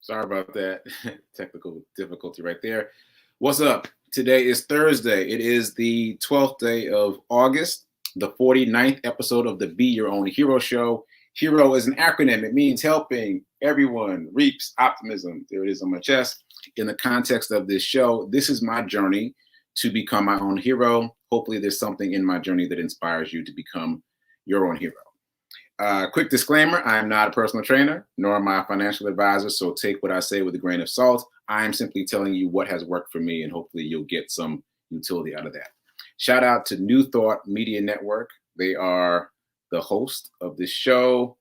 Sorry about that. Technical difficulty right there. What's up? Today is Thursday. It is the 12th day of August, the 49th episode of the Be Your Own Hero show. Hero is an acronym. It means helping everyone reaps optimism. There it is on my chest. In the context of this show, this is my journey to become my own hero. Hopefully, there's something in my journey that inspires you to become your own hero. Quick disclaimer, I am not a personal trainer, nor am I a financial advisor, so take what I say with a grain of salt. I am simply telling you what has worked for me, and hopefully you'll get some utility out of that. Shout out to New Thought Media Network. They are the host of this show.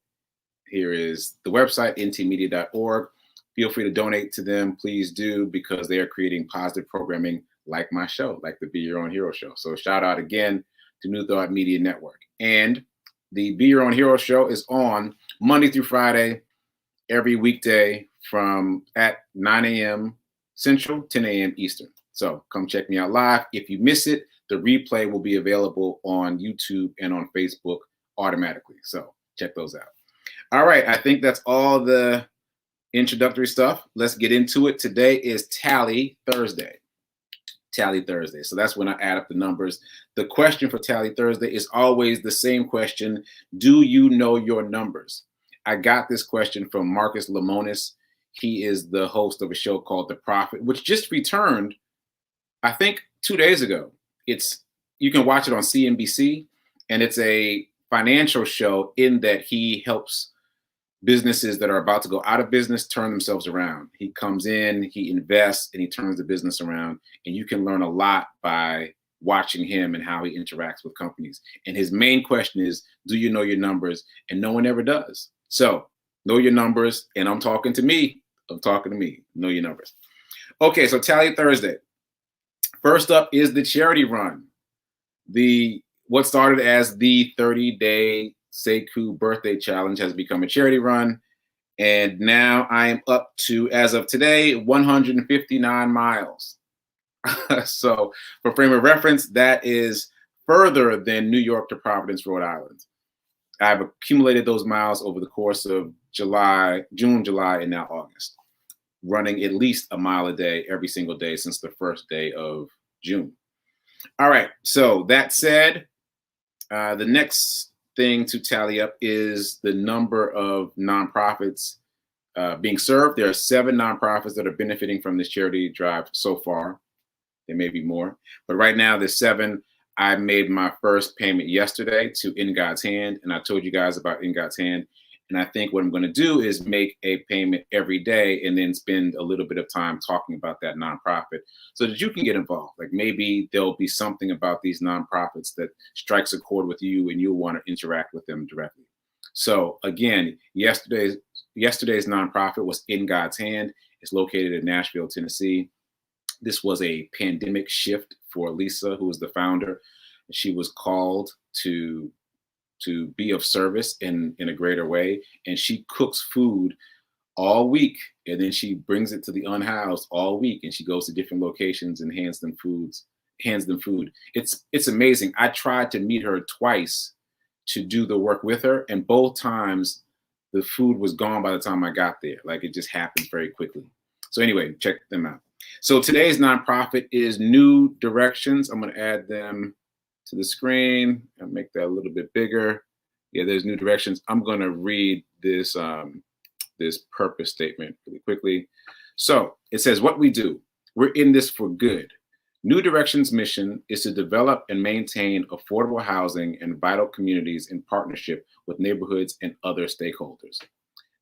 Here is the website, ntmedia.org. Feel free to donate to them. Please do, because they are creating positive programming like my show, like the Be Your Own Hero show. So shout out again to New Thought Media Network. And the Be Your Own Hero show is on Monday through Friday, every weekday from at 9 a.m. Central, 10 a.m. Eastern. So come check me out live. If you miss it, the replay will be available on YouTube and on Facebook automatically. So check those out. All right, I think that's all the introductory stuff. Let's get into it. Today is Tally Thursday. Tally Thursday. So that's when I add up the numbers. The question for Tally Thursday is always the same question. Do you know your numbers? I got this question from Marcus Lemonis. He is the host of a show called The Prophet, which just returned, I think, 2 days ago. You can watch it on CNBC, and it's a financial show in that he helps businesses that are about to go out of business turn themselves around. He comes in, he invests, and he turns the business around. And you can learn a lot by watching him and how he interacts with companies. And his main question is, do you know your numbers? And no one ever does. So know your numbers. And I'm talking to me. Know your numbers. Okay, so Tally Thursday. First up is the charity run. What started as the 30-day Sekou birthday challenge has become a charity run, and now I am up to, as of today, 159 miles. So for frame of reference, that is further than New York to Providence, Rhode Island. I've accumulated those miles over the course of June, July, and now August, running at least a mile a day every single day since the first day of June. All right, so that said, the next thing to tally up is the number of nonprofits being served. There are 7 nonprofits that are benefiting from this charity drive so far. There may be more, but right now there's 7. I made my first payment yesterday to In God's Hand, and I told you guys about In God's Hand. And I think what I'm going to do is make a payment every day and then spend a little bit of time talking about that nonprofit so that you can get involved. Like maybe there'll be something about these nonprofits that strikes a chord with you and you'll want to interact with them directly. So again, yesterday's nonprofit was In God's Hand. It's located in Nashville, Tennessee. This was a pandemic shift for Lisa, who was the founder. She was called to be of service in a greater way. And she cooks food all week. And then she brings it to the unhoused all week. And she goes to different locations and hands them food. It's amazing. I tried to meet her twice to do the work with her. And both times the food was gone by the time I got there. Like it just happened very quickly. So anyway, check them out. So today's nonprofit is New Directions. I'm going to add them to the screen and make that a little bit bigger. Yeah, there's New Directions. I'm going to read this this purpose statement really quickly. So it says, what we do, we're in this for good. New Directions' mission is to develop and maintain affordable housing and vital communities in partnership with neighborhoods and other stakeholders.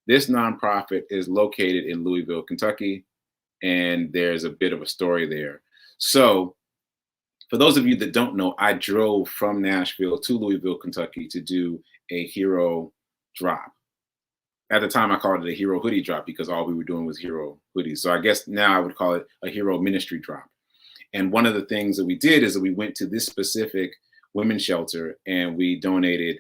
This nonprofit is located in Louisville, Kentucky, and there's a bit of a story there. So for those of you that don't know, I drove from Nashville to Louisville, Kentucky to do a hero drop. At the time, I called it a hero hoodie drop because all we were doing was hero hoodies. So I guess now I would call it a hero ministry drop. And one of the things that we did is that we went to this specific women's shelter and we donated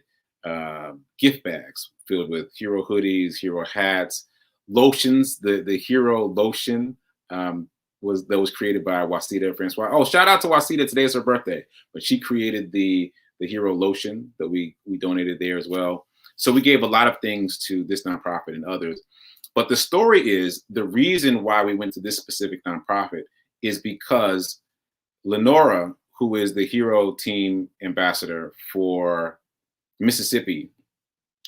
gift bags filled with hero hoodies, hero hats, lotions. The hero lotion was created by Wasita Francois. Oh, shout out to Wasita. Today is her birthday, but she created the hero lotion that we donated there as well. So we gave a lot of things to this nonprofit and others. But the story is, the reason why we went to this specific nonprofit is because Lenora, who is the Hero Team ambassador for Mississippi,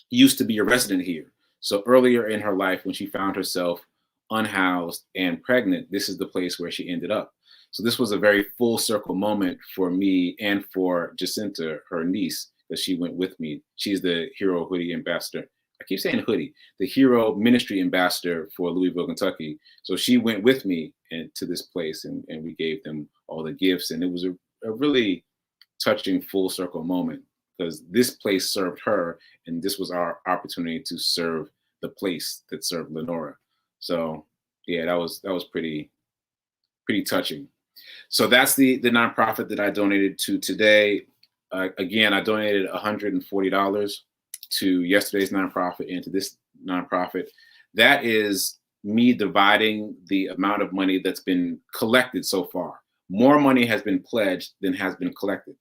used to be a resident here. So earlier in her life, when she found herself unhoused and pregnant, this is the place where she ended up. So this was a very full circle moment for me and for Jacinta, her niece, because she went with me. She's the Hero Hoodie ambassador. I keep saying hoodie, the Hero Ministry ambassador for Louisville, Kentucky. So she went with me to this place, and we gave them all the gifts. And it was a really touching full circle moment, because this place served her, and this was our opportunity to serve the place that served Lenora. So yeah, that was pretty touching. So that's the nonprofit that I donated to today. Again, I donated $140 to yesterday's nonprofit and to this nonprofit. That is me dividing the amount of money that's been collected so far. More money has been pledged than has been collected.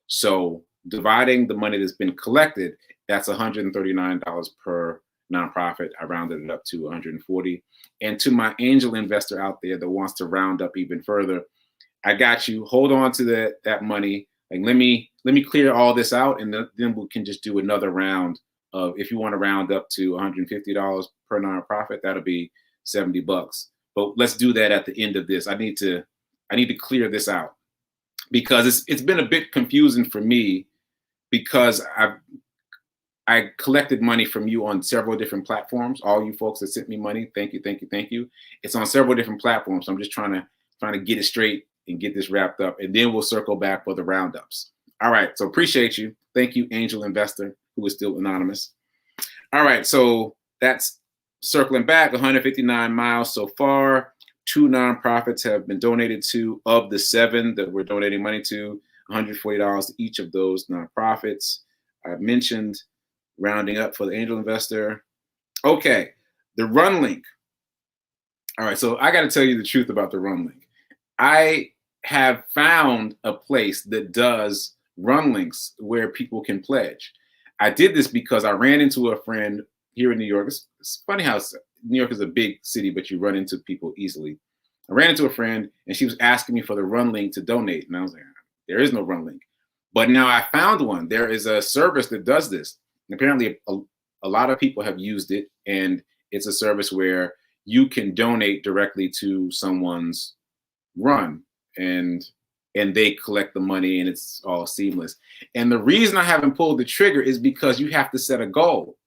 So dividing the money that's been collected, that's $139 per nonprofit. I rounded it up to 140. And to my angel investor out there that wants to round up even further, I got you. Hold on to that money. Like, let me clear all this out, and then we can just do another round of, if you want to round up to $150 per nonprofit, that'll be $70. But let's do that at the end of this. I need to clear this out, because it's been a bit confusing for me, because I collected money from you on several different platforms. All you folks that sent me money, thank you, thank you, thank you. It's on several different platforms. So I'm just trying to get it straight and get this wrapped up, and then we'll circle back for the roundups. All right, so appreciate you. Thank you, angel investor, who is still anonymous. All right, so that's circling back, 159 miles so far. 2 nonprofits have been donated to. Of the 7 that we're donating money to, $140 to each of those nonprofits. I mentioned rounding up for the angel investor. Okay, the run link. All right, so I got to tell you the truth about the run link. I have found a place that does run links where people can pledge. I did this because I ran into a friend here in New York. It's funny how New York is a big city, but you run into people easily. I ran into a friend, and she was asking me for the run link to donate. And I was like, there is no run link. But now I found one. There is a service that does this. And apparently a lot of people have used it, and it's a service where you can donate directly to someone's run, and they collect the money, and it's all seamless. And the reason I haven't pulled the trigger is because you have to set a goal.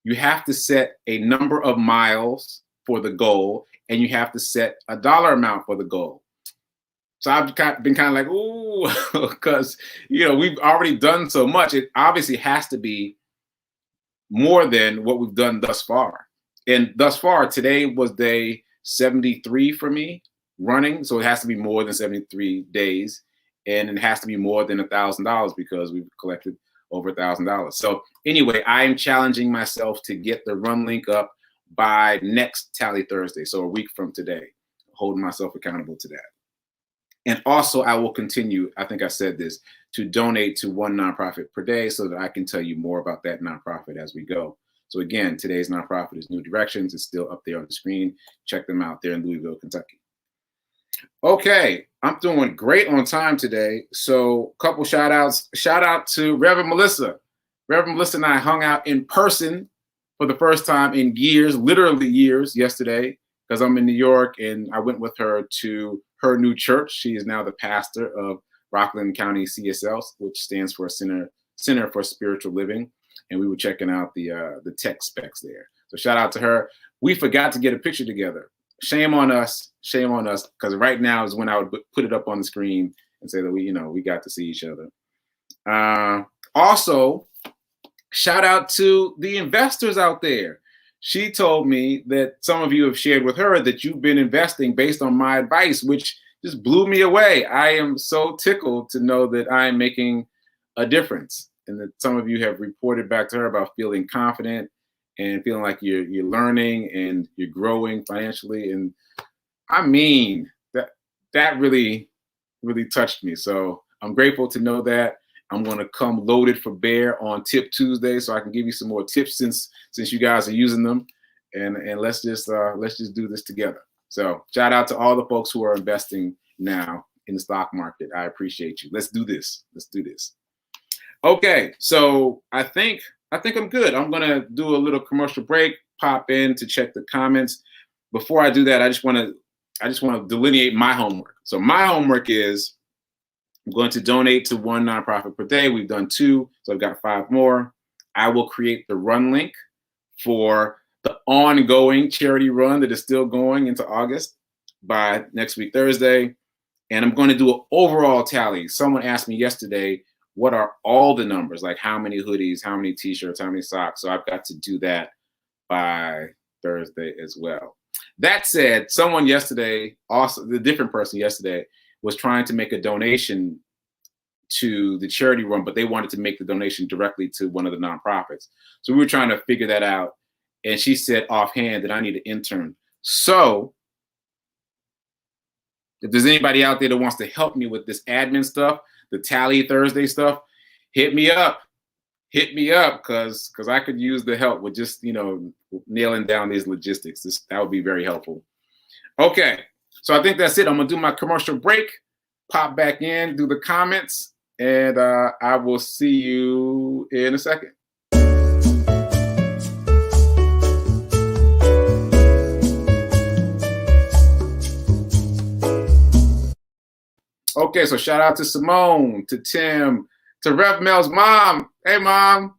You have to set a number of miles for the goal, and you have to set a dollar amount for the goal. So I've been kind of like, ooh, because we've already done so much. It obviously has to be more than what we've done thus far. And thus far, today was day 73 for me running. So it has to be more than 73 days. And it has to be more than $1,000, because we've collected over $1,000. So anyway, I am challenging myself to get the run link up by next Tally Thursday. So a week from today, holding myself accountable to that. And also, I will continue, I think I said this, to donate to 1 nonprofit per day, so that I can tell you more about that nonprofit as we go. So again, today's nonprofit is New Directions. It's still up there on the screen. Check them out there in Louisville, Kentucky. Okay, I'm doing great on time today. So a couple shout outs. Shout out to Reverend Melissa. Reverend Melissa and I hung out in person for the first time in years, literally years, yesterday, because I'm in New York, and I went with her to her new church. She is now the pastor of Rockland County CSL, which stands for Center for Spiritual Living. And we were checking out the tech specs there. So shout out to her. We forgot to get a picture together. Shame on us, because right now is when I would put it up on the screen and say that we got to see each other. Also, shout out to the investors out there. She told me that some of you have shared with her that you've been investing based on my advice, which just blew me away. I am so tickled to know that I am making a difference, and that some of you have reported back to her about feeling confident and feeling like you're learning and you're growing financially. And I mean, that really, really touched me. So I'm grateful to know that. I'm going to come loaded for bear on Tip Tuesday, so I can give you some more tips since you guys are using them. and let's just do this together. So shout out to all the folks who are investing now in the stock market. I appreciate you. Let's do this. Let's do this. Okay, so I think I'm good. I'm gonna do a little commercial break, pop in to check the comments. Before I do that, I just want to delineate my homework. So my homework is I'm going to donate to one nonprofit per day. We've done 2, so I've got 5 more. I will create the run link for the ongoing charity run that is still going into August by next week, Thursday. And I'm going to do an overall tally. Someone asked me yesterday, what are all the numbers? Like how many hoodies, how many t-shirts, how many socks? So I've got to do that by Thursday as well. That said, someone yesterday, also the different person yesterday, was trying to make a donation to the charity run, but they wanted to make the donation directly to one of the nonprofits. So we were trying to figure that out. And she said offhand that I need an intern. So if there's anybody out there that wants to help me with this admin stuff, the Tally Thursday stuff, hit me up. Hit me up because I could use the help with just, nailing down these logistics. That would be very helpful. Okay, so I think that's it. I'm going to do my commercial break, pop back in, do the comments, and I will see you in a second. Okay, so shout out to Simone, to Tim, to Rev Mel's mom. Hey, Mom.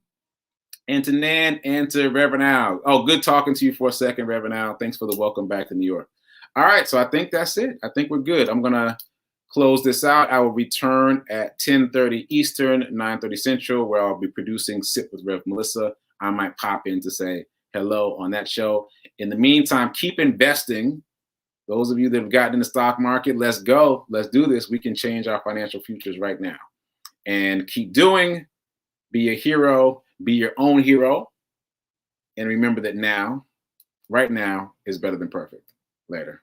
And to Nan and to Reverend Al. Oh, good talking to you for a second, Reverend Al. Thanks for the welcome back to New York. All right, so I think that's it. I think we're good. I'm going to close this out. I will return at 10:30 Eastern, 9:30 Central, where I'll be producing Sit with Rev Melissa. I might pop in to say hello on that show. In the meantime, keep investing. Those of you that have gotten in the stock market, let's go. Let's do this. We can change our financial futures right now. And keep doing. Be a hero. Be your own hero. And remember that now, right now, is better than perfect. Later.